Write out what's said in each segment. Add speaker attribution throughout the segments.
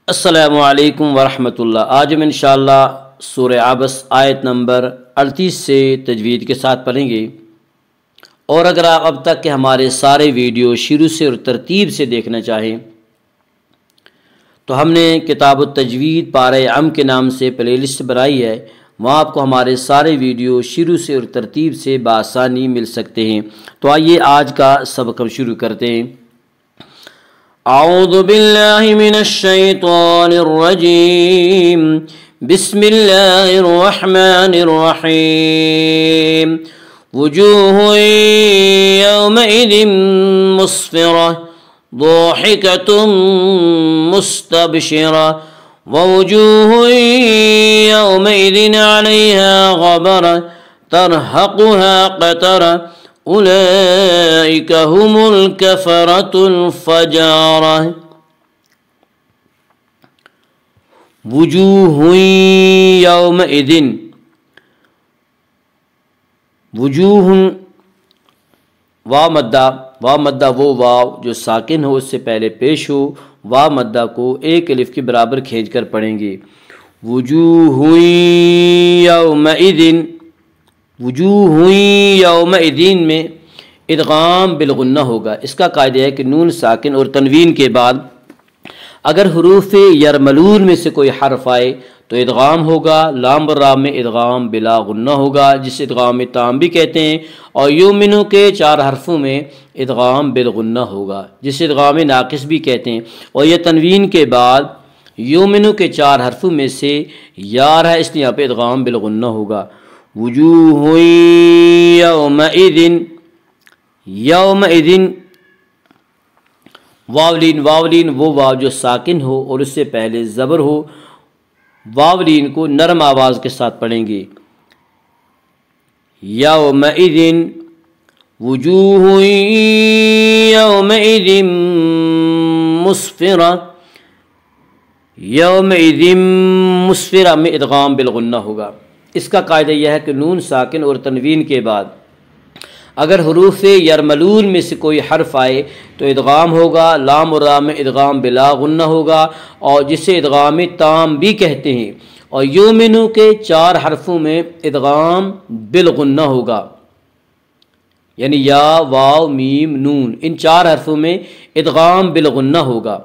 Speaker 1: السلام علیکم ورحمۃ اللہ۔ آج ہم انشاءاللہ سورہ عبس آیت نمبر 38 سے تجوید کے ساتھ پڑھیں گے، اور اگر آپ اب تک کے ہمارے سارے ویڈیو شروع سے اور ترتیب سے دیکھنا چاہیں تو ہم نے کتاب التجوید پارہ ام کے نام سے پلے لسٹ بنائی ہے، وہاں آپ کو ہمارے سارے ویڈیو شروع سے اور ترتیب سے بآسانی مل سکتے ہیں۔ تو آئیے آج کا سبق ہم شروع کرتے ہیں۔ اعوذ باللہ من الشیطان الرجیم، بسم اللہ الرحمن الرحیم۔ وجوہ یومئذ مسفرہ ضاحکۃ مستبشرہ ووجوہ یومئذ علیہا غبرہ ترہقها قترہ اولئک هم الکفرۃ الفجرہ۔ وجوہ یومئذ، وجوہ واو مدہ وہ واو جو ساکن ہو اس سے پہلے پیش ہو، واو مدہ کو ایک الف کے برابر کھینچ کر پڑھیں گے۔ وجوہ یومئذ، وجوہ یومئذ میں ادغام بالغنہ ہوگا۔ اس کا قاعدہ ہے کہ نون ساکن اور تنوین کے بعد اگر حروف یرملون میں سے کوئی حرف آئے تو ادغام ہوگا، لام اور را میں ادغام بلا غنہ ہوگا جسے ادغام تام بھی کہتے ہیں، اور یومنو کے 4 حرفوں میں ادغام بالغنہ ہوگا جسے ادغام ناقص بھی کہتے ہیں، اور یہ تنوین کے بعد یومنو کے 4 حرفوں میں سے یار ہے، اس لیے یہاں پہ ادغام بالغنہ ہوگا۔ وجوہ یومئذ، یومئذ واولین وہ واو جو ساکن ہو اور اس سے پہلے زبر ہو، واولین کو نرم آواز کے ساتھ پڑھیں گے۔ یومئذ، وجوہ یومئذ مسفرہ، یومئذ مسفرہ میں ادغام بالغنہ ہوگا۔ اس کا قاعدہ یہ ہے کہ نون ساکن اور تنوین کے بعد اگر حروف یرملون میں سے کوئی حرف آئے تو ادغام ہوگا، لام اور را میں ادغام بلا غنہ ہوگا اور جسے ادغام تام بھی کہتے ہیں، اور یومنو کے 4 حرفوں میں ادغام بالغنہ ہوگا، یعنی یا واو میم نون، ان 4 حرفوں میں ادغام بالغنہ ہوگا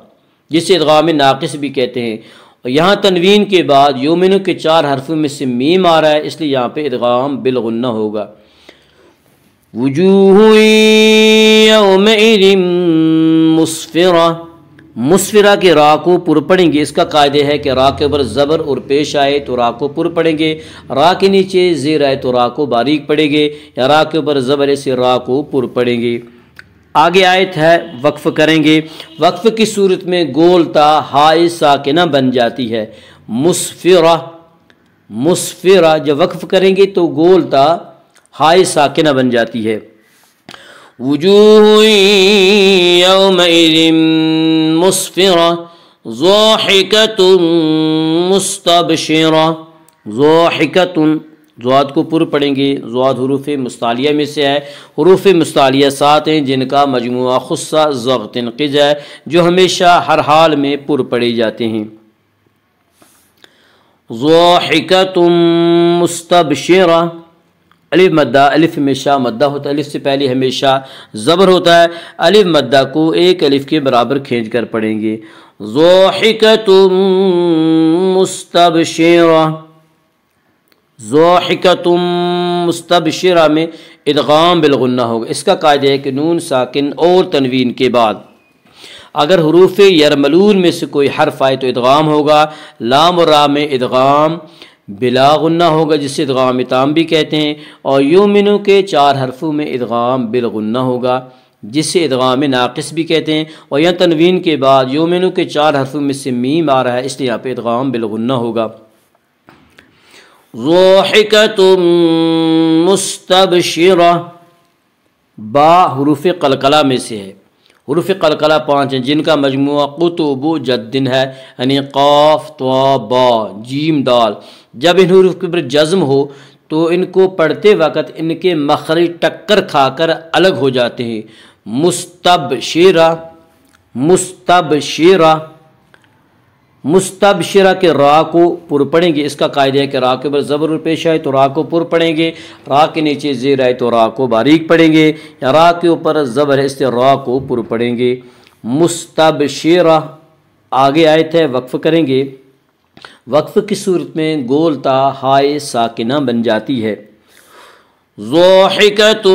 Speaker 1: جسے ادغام ناقص بھی کہتے ہیں، اور یہاں تنوین کے بعد یومنو کے 4 حرفوں میں سے میم آ رہا ہے، اس لیے یہاں پہ ادغام بالغنہ ہوگا۔ وجوہ یومئذ مسفرہ، مسفرہ کے را کو پر پڑھیں گے۔ اس کا قاعدہ ہے کہ را کے اوپر زبر اور پیش آئے تو را کو پر پڑھیں گے، را کے نیچے زیر آئے تو را کو باریک پڑھیں گے، یا را کے اوپر زبر سے را کو پر پڑھیں گے۔ آگے آیت ہے، وقف کریں گے۔ وقف کی صورت میں گول تا ہائے ساکنہ بن جاتی ہے، مسفرہ، مسفرہ جب وقف کریں گے تو گول تا ہائے ساکنہ بن جاتی ہے۔ وجوہ یومئذ مسفرہ ضاحکۃ مستبشرہ، ضاحکۃ ضاد کو پر پڑھیں گے، ضاد حروف مستعلیہ میں سے ہے، حروف مستعلیہ 7 ہیں جن کا مجموعہ خصہ ضغط قز ہے جو ہمیشہ ہر حال میں پر پڑے جاتے ہیں۔ ضاحکۃ مستبشرہ، الف مدہ، الف ہمیشہ مدہ ہوتا ہے، الف سے پہلے ہمیشہ زبر ہوتا ہے، الف مدہ کو ایک الف کے برابر کھینچ کر پڑھیں گے۔ ضاحکۃ مستبشرہ، ضاحکۃ مستبشرہ میں ادغام بالغنہ ہوگا۔ اس کا قاعدہ ہے کہ نون ساکن اور تنوین کے بعد اگر حروف یرملون میں سے کوئی حرف آئے تو ادغام ہوگا، لام اور را میں ادغام بلا غنہ ہوگا جسے ادغام تام بھی کہتے ہیں، اور یومنو کے 4 حرفوں میں ادغام بالغنہ ہوگا جسے ادغام ناقص بھی کہتے ہیں، اور یہاں تنوین کے بعد یومنو کے 4 حرفوں میں سے میم آ رہا ہے، اس لیے یہاں پہ ادغام بالغنہ ہوگا۔ ضاحکۃ مستبشرہ، با حروف قلقلہ میں سے ہے، حروف قلقلہ 5 ہیں جن کا مجموعہ قطب جد ہے، یعنی قاف طا با جیم دال۔ جب ان حروف کے اوپر جزم ہو تو ان کو پڑھتے وقت ان کے مخرج ٹکر کھا کر الگ ہو جاتے ہیں۔ مستبشرہ، مستبشرہ، مستبشرہ کے را کو پر پڑھیں گے، اس کا قاعدہ ہے کہ را کے اوپر زبر پیش آئے تو را کو پر پڑھیں گے، را کے نیچے زیر آئے تو را کو باریک پڑھیں گے، یا را کے اوپر زبر ہے اس سے را کو پر پڑھیں گے۔ مستبشرہ آگے آیت ہے، وقف کریں گے، وقف کی صورت میں گول تا ہائے ساکنہ بن جاتی ہے۔ ضاحکۃ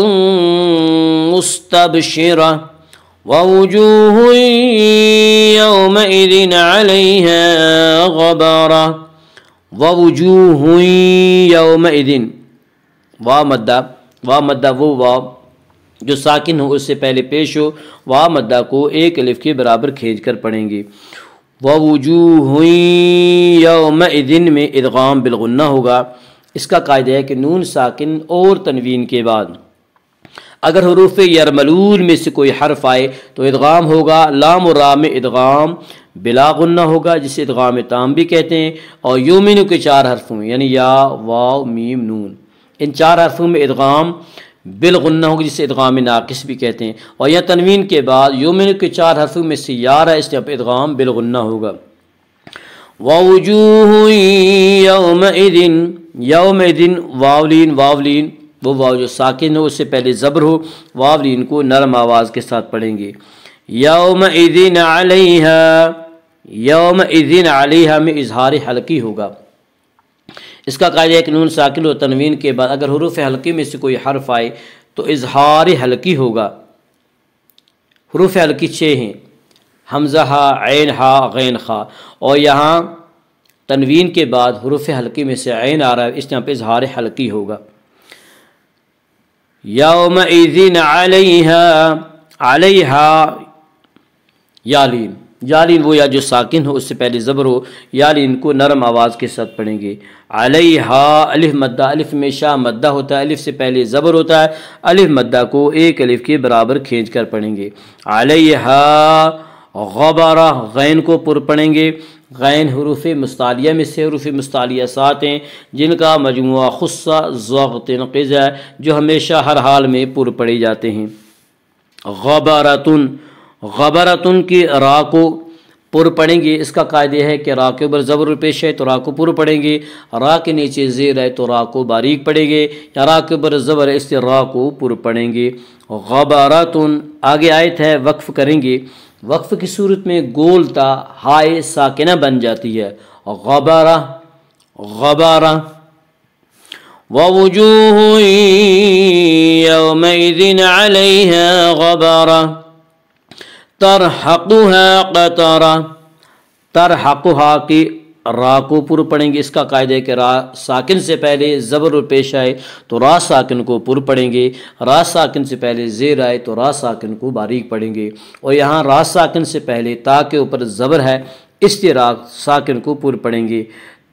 Speaker 1: مستبشرہ ووجوہ یومئذ علیہا غبارہ، ووجوہ یومئذ، وا مدہ وہ واو جو ساکن ہو اس سے پہلے پیش ہو، وا مدہ کو ایک الف کے برابر کھینچ کر پڑھیں گے۔ ووجوہ یومئذ میں ادغام بالغنہ ہوگا، اس کا قاعدہ ہے کہ نون ساکن اور تنوین کے بعد اگر حروف یرملون میں سے کوئی حرف آئے تو ادغام ہوگا، لام و را میں ادغام بلا غنہ ہوگا جسے ادغام تام بھی کہتے ہیں، اور یومن کے چار حرفوں میں یعنی یا واو میم نون، ان چار حرفوں میں ادغام بالغنہ ہوگا جسے ادغام ناقص بھی کہتے ہیں، اور یا تنوین کے بعد یومن کے چار حرفوں میں سے یا ہے اس لیے ادغام بالغنہ ہوگا۔ ووجوہ یومئذ، یومئذ واولین وہ واو جو ساکن ہو اس سے پہلے زبر ہو، واولین کو نرم آواز کے ساتھ پڑھیں گے۔ یومئذ علیہا، یومئذ علیہا میں اظہار حلقی ہوگا، اس کا قاعدہ ہے کہ نون ساکن و تنوین کے بعد اگر حروف حلقی میں سے کوئی حرف آئے تو اظہار حلقی ہوگا۔ حروف حلقی 6 ہیں، حمزہ ہا، عین ہا، غین خا، اور یہاں تنوین کے بعد حروف حلقی میں سے عین آ رہا ہے اس یہاں پہ اظہار حلقی ہوگا۔ یومئذ علیہا، علیہا یالین، یالین وہ یا جو ساکن ہو اس سے پہلے زبر ہو، یالین کو نرم آواز کے ساتھ پڑھیں گے۔ علیہا الف مدہ، الف ہمیشہ مدہ ہوتا ہے، الف سے پہلے زبر ہوتا ہے، الف مدہ کو ایک الف کے برابر کھینچ کر پڑھیں گے۔ علیہا غبارہ، غین کو پر پڑھیں گے، غین حروف مستعلیہ میں سے حروف مستعلیہ 7 ہیں جن کا مجموعہ خصہ ضغط قز ہے جو ہمیشہ ہر حال میں پر پڑے جاتے ہیں۔ غبارتن، غبرتن کی را کو پر پڑھیں گے، اس کا قاعدہ ہے کہ را کے اوپر زبر پیش ہے تو را کو پر پڑھیں گے، را کے نیچے زیر ہے تو را کو باریک پڑھیں گے، یا را کے اوپر زبر ہے اس سے را کو پر پڑھیں گے۔ غبارتن آگے آیت ہے، وقف کریں گے، وقف کی صورت میں گول تا ہائے ساکنہ بن جاتی ہے۔ غبارہ، غبارہ، ووجوہ یومئذ علیہا غبارہ ترحقها قطرہ، ترحقها کی را کو پر پڑھیں گے، اس کا قاعدہ ہے کہ را ساکن سے پہلے زبر پیش آئے تو را ساکن کو پر پڑھیں گے، را ساکن سے پہلے زیر آئے تو را ساکن کو باریک پڑھیں گے، اور یہاں را ساکن سے پہلے تا کے اوپر زبر ہے اس لیے را ساکن کو پر پڑھیں گے۔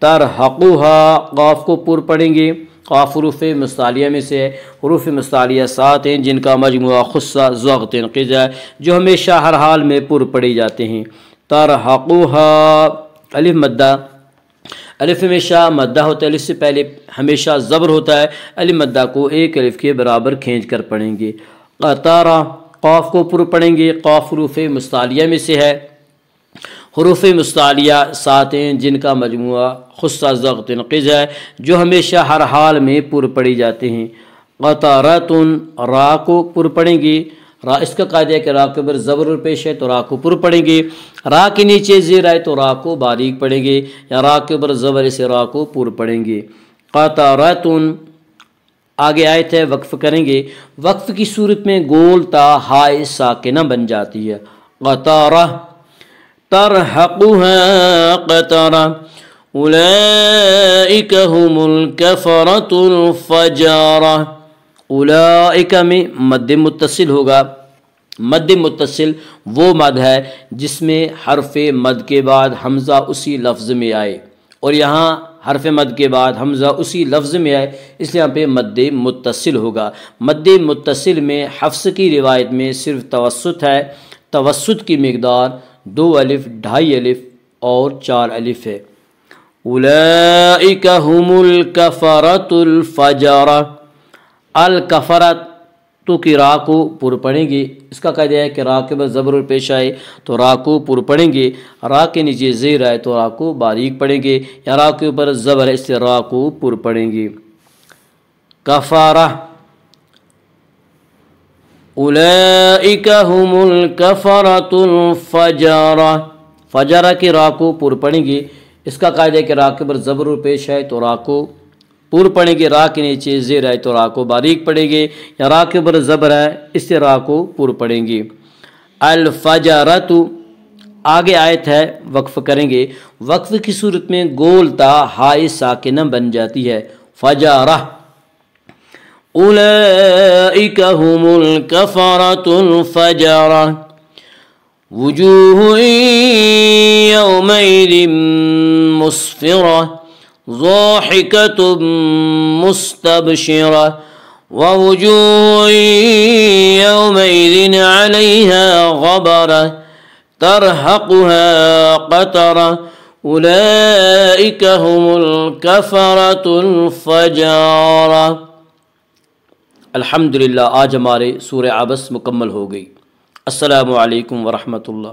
Speaker 1: ترحقها قاف کو پر پڑھیں گے، قاف حروف مستعلیہ میں سے ہے، حروف مستعلیہ 7 ہیں جن کا مجموعہ خصہ ضغط قز ہے جو ہمیشہ ہر حال میں پر پڑے جاتے ہیں۔ ترحقها الف مدہ، الف ہمیشہ مدہ ہوتا ہے، الف سے پہلے ہمیشہ زبر ہوتا ہے، الف مدہ کو ایک الف کے برابر کھینچ کر پڑھیں گے۔ قطرہ قاف کو پر پڑھیں گے، قاف حروف مستعلیہ میں سے ہے، حروف مستعلیہ 7 ہیں جن کا مجموعہ خصہ ضغط قز ہے جو ہمیشہ ہر حال میں پر پڑی جاتے ہیں۔ قطرۃن را کو پر پڑھیں گے، را اس کا قاعدہ ہے کہ را کے اوپر زبر پیش ہے تو را کو پر پڑھیں گے، را کے نیچے زیر آئے تو را کو باریک پڑھیں گے، یا را کے اوپر زبر سے را کو پر پڑھیں گے۔ قطرۃن آگے آیت ہے، وقف کریں گے، وقف کی صورت میں گول تا ہائے ساکنہ بن جاتی ہے۔ قطرہ ترحقها قطرہ اولئک هم الکفرۃ الفجارہ، اولئک میں مد متصل ہوگا، مد متصل وہ مد ہے جس میں حرف مد کے بعد حمزہ اسی لفظ میں آئے، اور یہاں حرف مد کے بعد حمزہ اسی لفظ میں آئے اس لیے یہاں پہ مد متصل ہوگا۔ مد متصل میں حفص کی روایت میں صرف توسط ہے، توسط کی مقدار 2 الف، 2.5 الف اور 4 الف ہے۔ اولئک هم الکفرۃ الفجارہ، الکفرت تو کی را کو پر پڑھیں گے، اس کا قاعدہ ہے کہ را کے بعد زبر پیش آئے تو را کو پر پڑھیں گے، را کے نیچے زیر آئے تو را کو باریک پڑھیں گے، یا را کے اوپر زبر ہے اس سے را کو پر پڑھیں گے۔ کفارہ، اولئک هم الکفرۃ الفجرہ، فجرہ کی را کو پر پڑھیں گے، اس کا قاعدہ ہے کہ را کے اوپر زبر پیش آئے تو را کو پر پڑھیں گے، را کے نیچے زیر آئے تو را کو باریک پڑھیں گے، یا را کے اوپر زبر ہے اس سے را کو پر پڑھیں گے۔ الفجرۃ، آگے آیت ہے وقف کریں گے، وقف کی صورت میں گول تا ہائے ساکنہ بن جاتی ہے، فجرہ، اولئک هم الکفرۃ الفجرہ، وجوہ یومئذ مسفرہ ضاحکۃ مستبشرہ، ووجوہ یومئذ علیہا غبرہ ترہقها قترہ، اولئک هم الکفرۃ الفجرہ۔ الحمدللہ، آج ہمارے سورہ عبس مکمل ہو گئی۔ السلام علیکم ورحمۃ اللہ۔